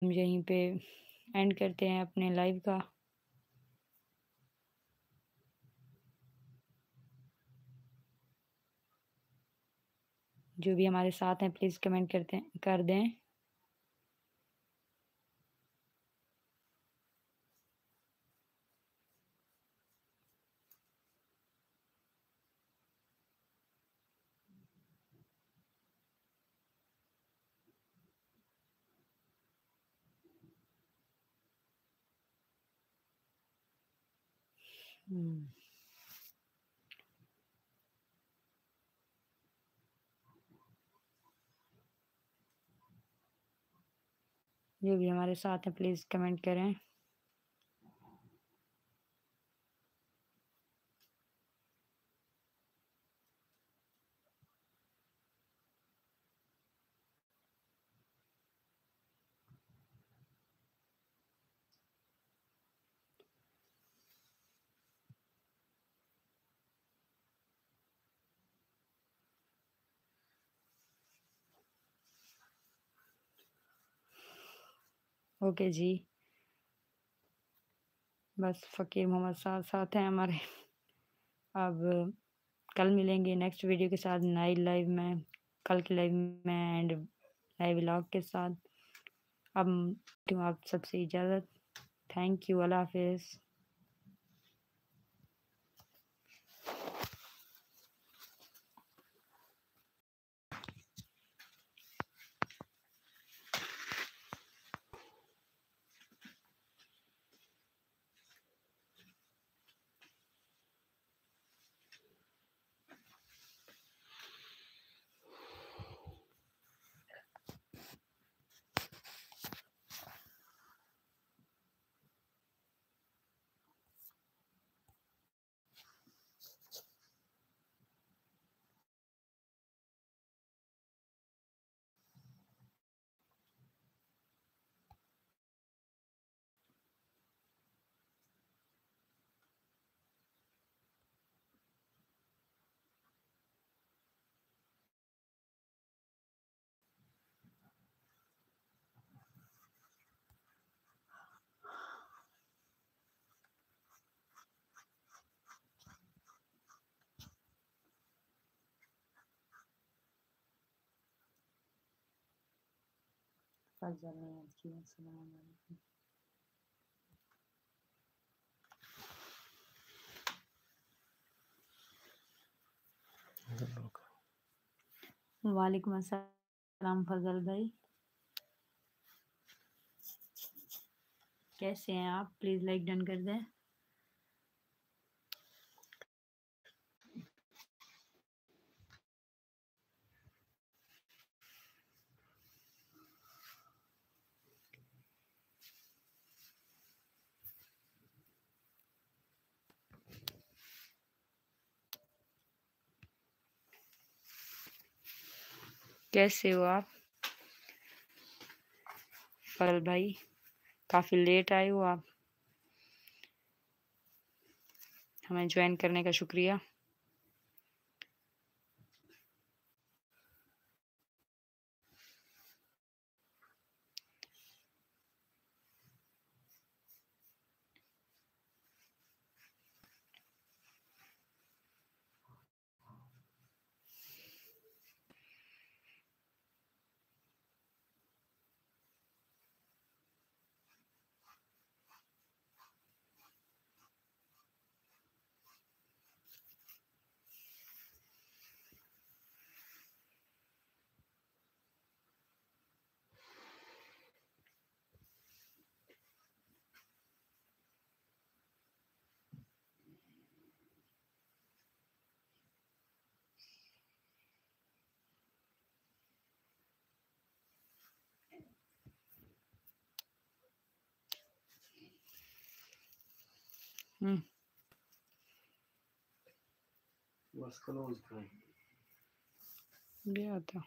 यहीं पे एंड करते हैं अपने लाइव का। जो भी हमारे साथ हैं प्लीज़ कमेंट कर दें। जो भी हमारे साथ हैं प्लीज़ कमेंट करें। ओके जी, बस फ़कीर मोहम्मद साथ हैं हमारे। अब कल मिलेंगे नेक्स्ट वीडियो के साथ नई लाइव में, कल की लाइव में एंड नए व्लॉग के साथ। अब दूँ आप सबसे इजाज़त। थैंक यू, अल्लाह हाफ़िज़। फ़ज़ल ने ऐड किया, अस्सलाम वालेकुम। वालेकुम अस्सलाम फ़ज़ल भाई, कैसे हैं आप? प्लीज़ लाइक डन कर दें। कैसे हो आप फ़ज़ल भाई? काफ़ी लेट आए हो आप। हमें ज्वाइन करने का शुक्रिया। गया था।